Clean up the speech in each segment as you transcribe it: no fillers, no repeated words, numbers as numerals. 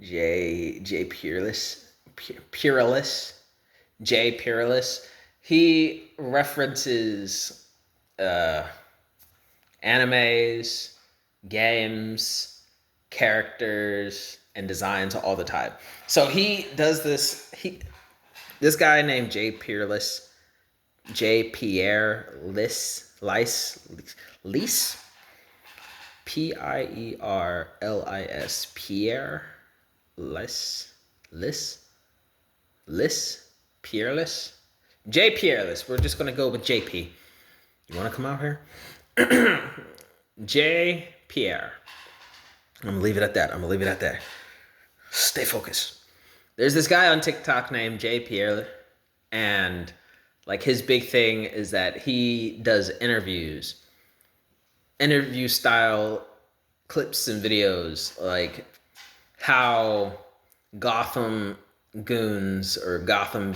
J Peerless, Peerless, J Peerless. He references uh, animes, games, characters, and designs all the time. So he does this. This guy named J Peerless, J Pierre Lice, Pierlis, Pierre Liss, Peerless, J Peerless. We're just gonna go with JP. You want to come out here? J Pierre. I'm gonna leave it at that. Stay focused. There's this guy on TikTok named J Pierre, and like his big thing is that he does interview style clips and videos, like how Gotham goons or Gotham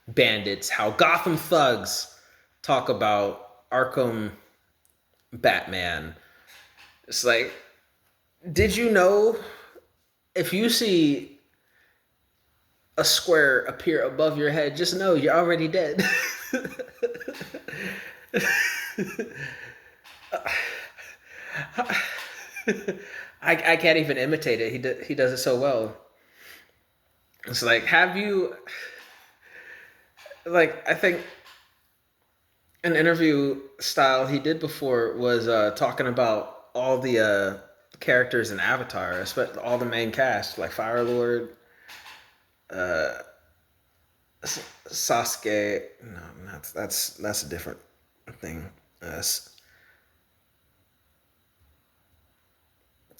bandits, how Gotham thugs talk about Arkham Batman. It's like, did you know if you see a square appear above your head, just know you're already dead. I can't even imitate it. He does it so well. It's like, have you, like, I think an interview style he did before was talking about all the characters in Avatar, especially all the main cast, like Firelord, Sasuke. No, that's a different thing.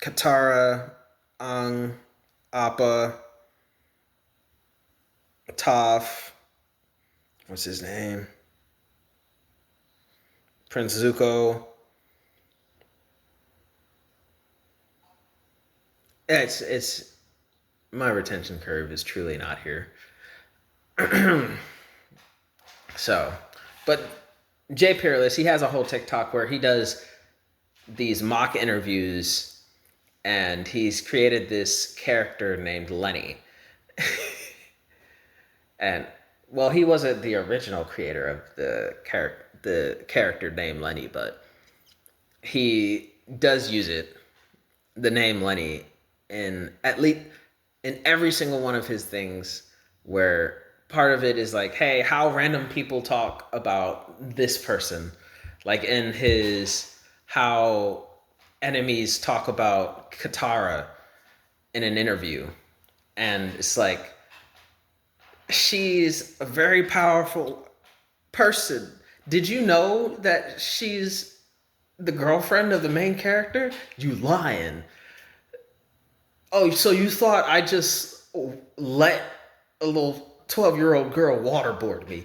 Katara, Aang, Appa, Toph. What's his name? Prince Zuko. It's my retention curve is truly not here. So, but Jay Peerless, he has a whole TikTok where he does these mock interviews, and he's created this character named Lenny. And well, he wasn't the original creator of the character named Lenny, but he does use it, the name Lenny, in at least in every single one of his things, where part of it is like, hey, how random people talk about this person, like in his how enemies talk about Katara in an interview, and it's like, she's a very powerful person. Did you know that she's the girlfriend of the main character? You lying. Oh, so you thought I just let a little 12-year-old girl waterboard me?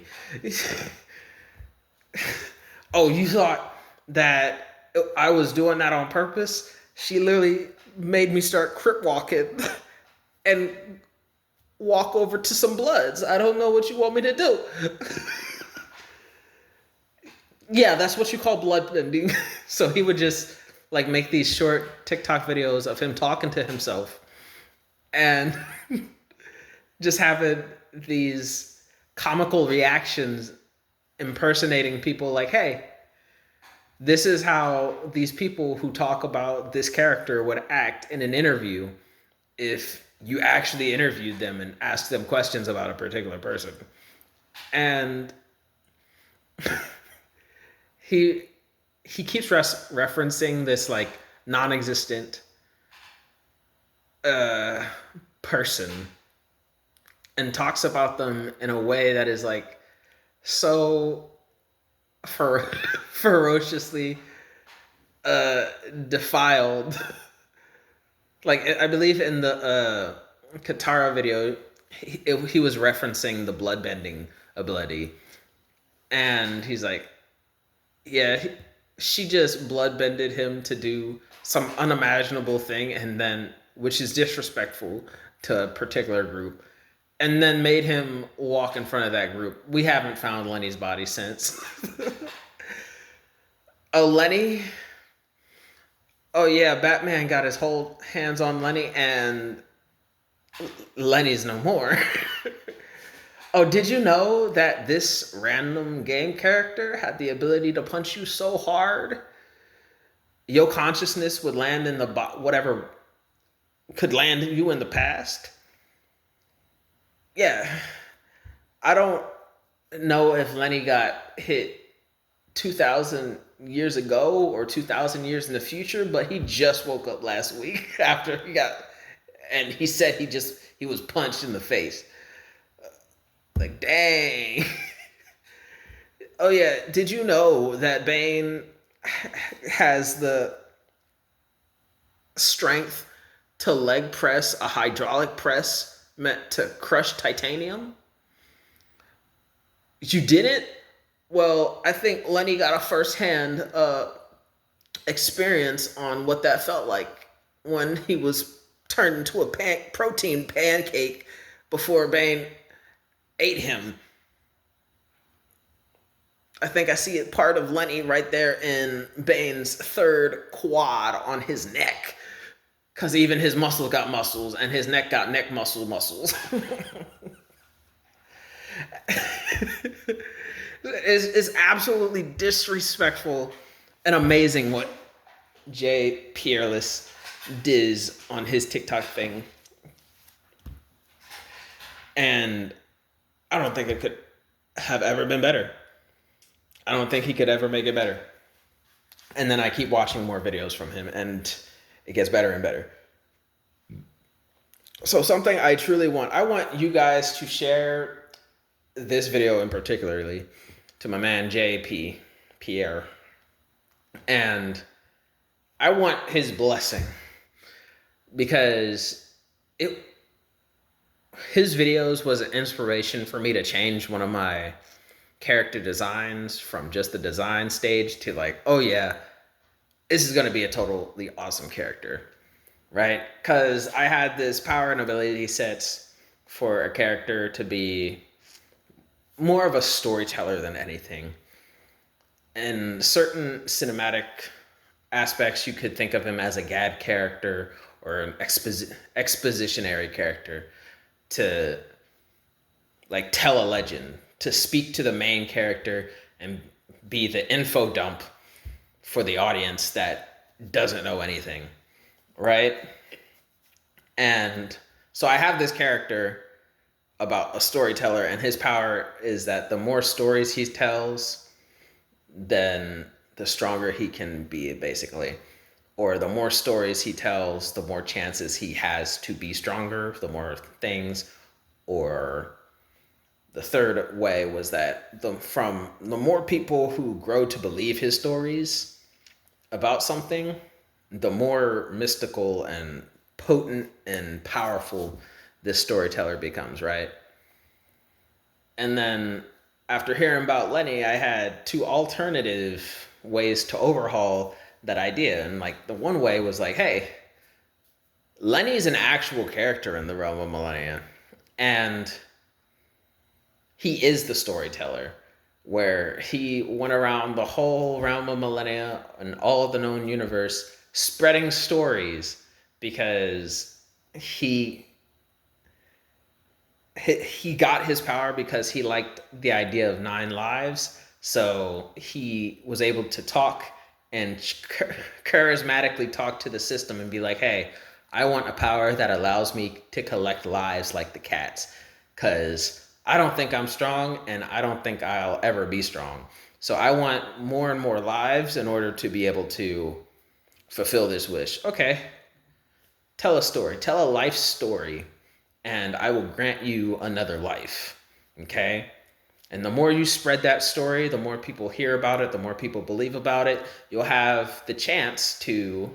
Oh, you thought that I was doing that on purpose? She literally made me start crip walking and walk over to some Bloods. I don't know what you want me to do. Yeah, that's what you call bloodbending. So he would just like make these short TikTok videos of him talking to himself and just having these comical reactions, impersonating people like, hey, this is how these people who talk about this character would act in an interview if you actually interviewed them and asked them questions about a particular person. And he keeps referencing this like non-existent person and talks about them in a way that is like so ferociously defiled. Like, I believe in the Katara video, he was referencing the bloodbending ability, and he's like, yeah, she just bloodbended him to do some unimaginable thing, and then, which is disrespectful to a particular group, and then made him walk in front of that group. We haven't found Lenny's body since. Oh, Lenny? Oh yeah, Batman got his whole hands on Lenny, and Lenny's no more. Oh, did you know that this random game character had the ability to punch you so hard your consciousness would land in the whatever could land you in the past? Yeah, I don't know if Lenny got hit 2,000 years ago or 2,000 years in the future, but he just woke up last week after he got, and he said he was punched in the face. Like, dang. Oh yeah, did you know that Bane has the strength to leg press a hydraulic press meant to crush titanium? You didn't? Well, I think Lenny got a firsthand experience on what that felt like when he was turned into a protein pancake before Bane ate him. I think I see it part of Lenny right there in Bane's third quad on his neck. Because even his muscles got muscles and his neck got neck muscles. It's absolutely disrespectful and amazing what Jay Peerless does on his TikTok thing. And I don't think it could have ever been better. I don't think he could ever make it better. And then I keep watching more videos from him and it gets better and better. So something I truly want, I want you guys to share this video in particularly to my man JP Pierre. And I want his blessing because his videos was an inspiration for me to change one of my character designs from just the design stage to like, oh yeah, this is going to be a totally awesome character, right? Because I had this power and ability sets for a character to be more of a storyteller than anything. In certain cinematic aspects, you could think of him as a gag character or an expositionary character to like tell a legend, to speak to the main character and be the info dump for the audience that doesn't know anything, right? And so I have this character about a storyteller, and his power is that the more stories he tells, then the stronger he can be, basically. Or the more stories he tells, the more chances he has to be stronger, the more things. Or the third way was that from the more people who grow to believe his stories about something, the more mystical and potent and powerful this storyteller becomes, right? And then after hearing about Lenny, I had two alternative ways to overhaul that idea. And like the one way was like, hey, Lenny's an actual character in the realm of Millenia. And he is the storyteller, where he went around the whole realm of Millenia and all of the known universe spreading stories because he got his power because he liked the idea of 9 lives. So he was able to talk and charismatically talk to the system and be like, hey, I want a power that allows me to collect lives like the cats, because I don't think I'm strong and I don't think I'll ever be strong. So I want more and more lives in order to be able to fulfill this wish. Okay, tell a story, tell a life story, and I will grant you another life. Okay? And the more you spread that story, the more people hear about it, the more people believe about it, you'll have the chance to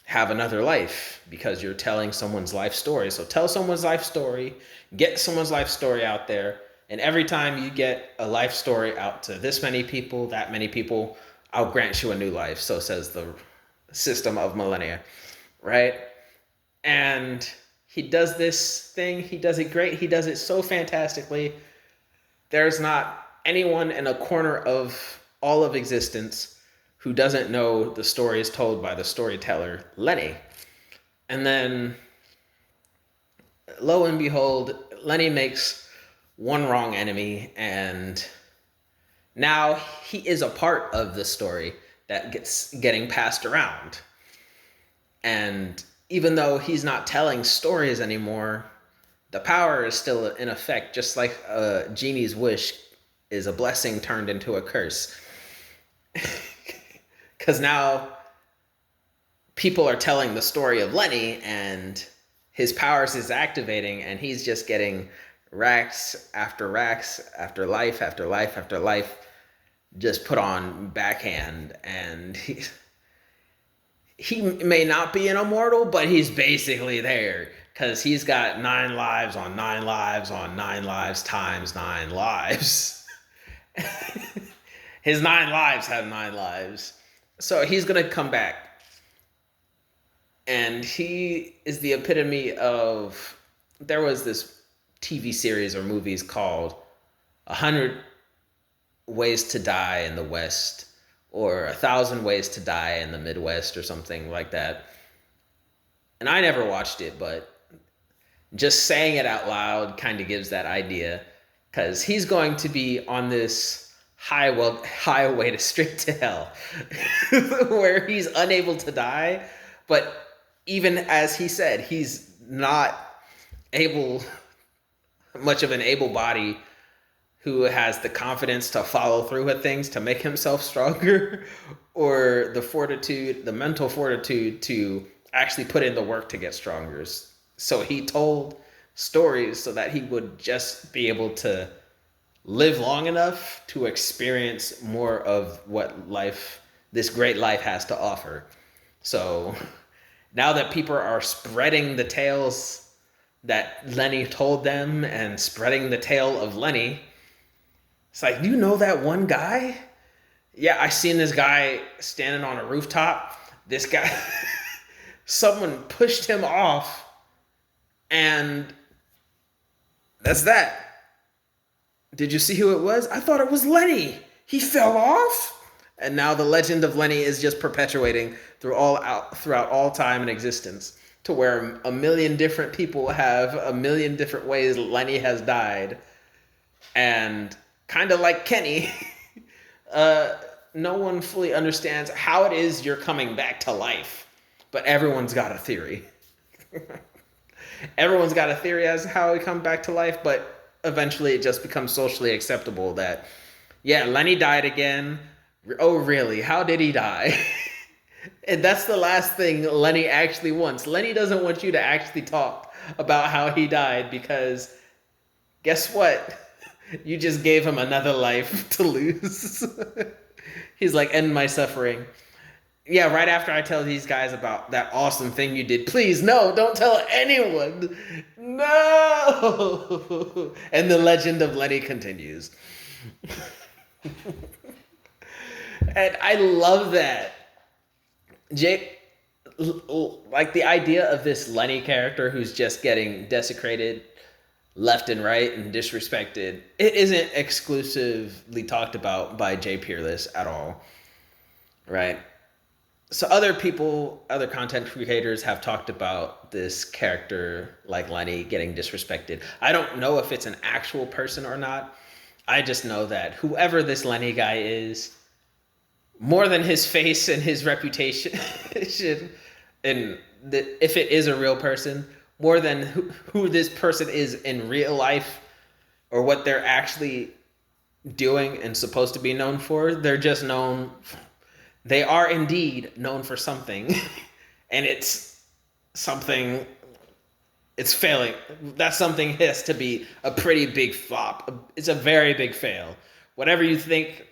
have another life because you're telling someone's life story. So tell someone's life story, get someone's life story out there, and every time you get a life story out to this many people, that many people, I'll grant you a new life. So says the system of Millenia, right? And he does this thing, he does it great, he does it so fantastically. There's not anyone in a corner of all of existence who doesn't know the stories told by the storyteller, Lenny. And then lo and behold, Lenny makes one wrong enemy, and now he is a part of the story that gets getting passed around. And even though he's not telling stories anymore, the power is still in effect, just like a genie's wish is a blessing turned into a curse. Because now people are telling the story of Lenny, and his powers is activating, and he's just getting racks after life after life after life just put on backhand. And he may not be an immortal, but he's basically there, because he's got 9 lives on 9 lives on 9 lives times 9 lives. His 9 lives have 9 lives. So he's going to come back. And he is the epitome of... There was this TV series or movies called 100 Ways to Die in the West, or 1,000 Ways to Die in the Midwest, or something like that. And I never watched it, but just saying it out loud kind of gives that idea, because he's going to be on this highway to straight to hell, where he's unable to die. But even as he said, he's not much of an able body who has the confidence to follow through with things to make himself stronger, or the mental fortitude to actually put in the work to get stronger. So he told stories so that he would just be able to live long enough to experience more of what this great life has to offer. So now that people are spreading the tales that Lenny told them and spreading the tale of Lenny, it's like, you know that one guy? Yeah, I seen this guy standing on a rooftop. This guy, someone pushed him off, and that's that. Did you see who it was? I thought it was Lenny. He fell off. And now the legend of Lenny is just perpetuating throughout all time and existence, to where a million different people have a million different ways Lenny has died. And kind of like Kenny, no one fully understands how it is you're coming back to life, but everyone's got a theory. Everyone's got a theory as to how he comes back to life, but eventually it just becomes socially acceptable that, yeah, Lenny died again. Oh, really? How did he die? And that's the last thing Lenny actually wants. Lenny doesn't want you to actually talk about how he died, because guess what? You just gave him another life to lose. He's like, end my suffering. Yeah, right after I tell these guys about that awesome thing you did, please, no, don't tell anyone. No! And the legend of Lenny continues. And I love that. Like the idea of this Lenny character who's just getting desecrated left and right and disrespected, it isn't exclusively talked about by Jay Peerless at all, right? So other content creators have talked about this character like Lenny getting disrespected. I don't know if it's an actual person or not. I just know that whoever this Lenny guy is, more than his face and his reputation, and if it is a real person, more than who this person is in real life or what they're actually doing and supposed to be known for, they are indeed known for something. And it's failing. That something has to be a pretty big flop. It's a very big fail. Whatever you think,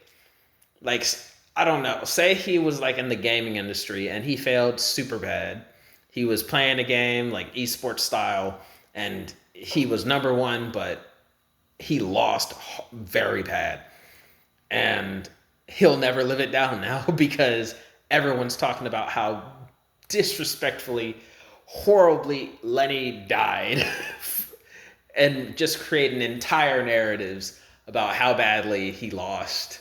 like, I don't know, say he was like in the gaming industry and he failed super bad. He was playing a game like esports style and he was number one, but he lost very bad. And he'll never live it down now, because everyone's talking about how disrespectfully, horribly Lenny died. And just creating entire narratives about how badly he lost.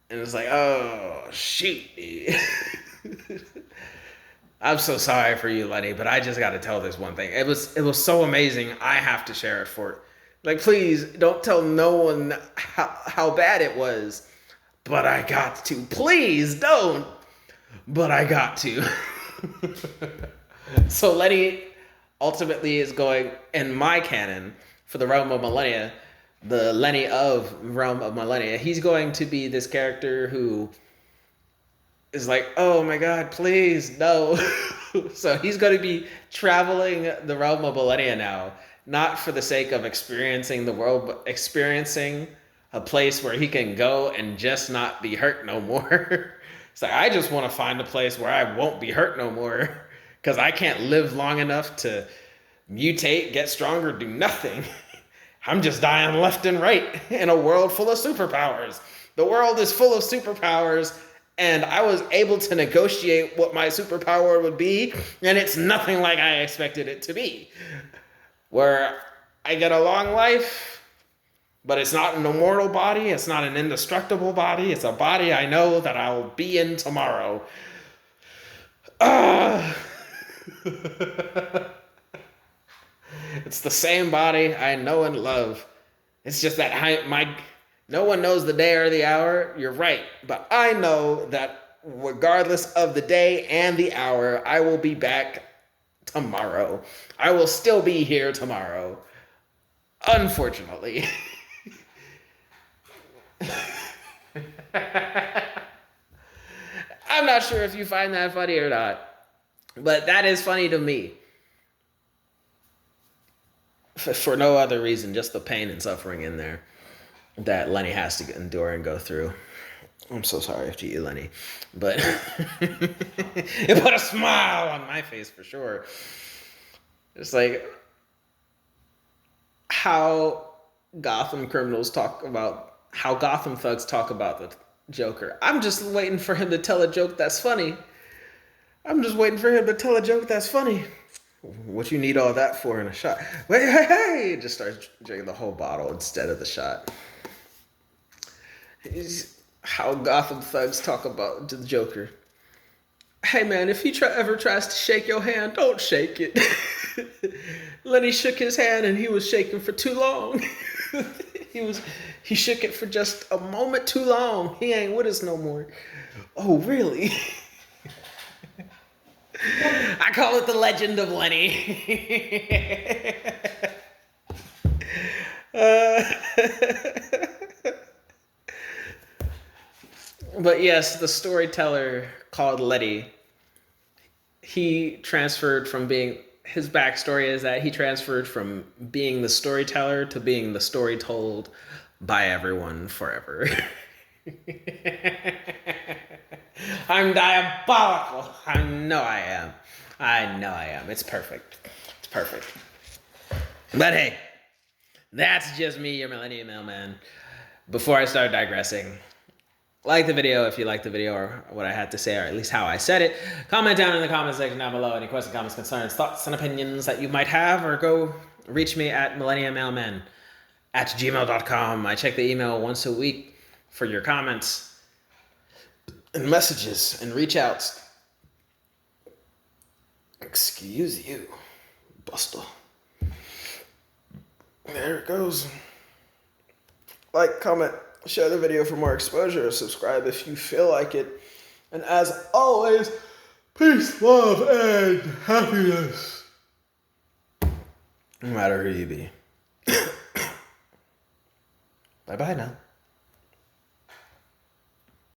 And it's like, oh, shoot. I'm so sorry for you, Lenny, but I just got to tell this one thing. It was so amazing. I have to share it for, like, please don't tell no one how bad it was, but I got to. Please don't, but I got to. So Lenny ultimately is going in my canon for the realm of Millenia, the Lenny of realm of Millenia. He's going to be this character who is like, oh my god, please, no. So he's going to be traveling the realm of Millenia now, not for the sake of experiencing the world, but experiencing a place where he can go and just not be hurt no more. It's like, I just want to find a place where I won't be hurt no more, because I can't live long enough to mutate, get stronger, do nothing. I'm just dying left and right in a world full of superpowers. The world is full of superpowers, and I was able to negotiate what my superpower would be, and it's nothing like I expected it to be. Where I get a long life, but it's not an immortal body, it's not an indestructible body, it's a body I know that I'll be in tomorrow. It's the same body I know and love. It's just that no one knows the day or the hour. You're right. But I know that regardless of the day and the hour, I will be back tomorrow. I will still be here tomorrow. Unfortunately. I'm not sure if you find that funny or not, but that is funny to me. For no other reason, just the pain and suffering in there that Lenny has to endure and go through. I'm so sorry to you, Lenny, but it put a smile on my face for sure. It's like how Gotham thugs talk about the Joker. I'm just waiting for him to tell a joke that's funny. What you need all that for in a shot? Wait, hey! Just starts drinking the whole bottle instead of the shot. How Gotham thugs talk about the Joker. Hey man, if he ever tries to shake your hand, don't shake it. Lenny shook his hand and he was shaking for too long. He shook it for just a moment too long. He ain't with us no more. Oh really? I call it the legend of Lenny. But yes, the storyteller called Lenny, he transferred from being, his backstory is that he transferred from being the storyteller to being the story told by everyone forever. I'm diabolical. I know I am. It's perfect. But hey, that's just me, your Millennium Mailman. Before I start digressing, like the video if you like the video or what I had to say, or at least how I said it. Comment down in the comment section down below any questions, comments, concerns, thoughts, and opinions that you might have, or go reach me at MILLENIAmailmen@gmail.com. I check the email once a week for your comments and messages and reach outs. Excuse you, Buster. There it goes. Like, comment, share the video for more exposure, subscribe if you feel like it. And as always, peace, love, and happiness. No matter who you be. Bye-bye now.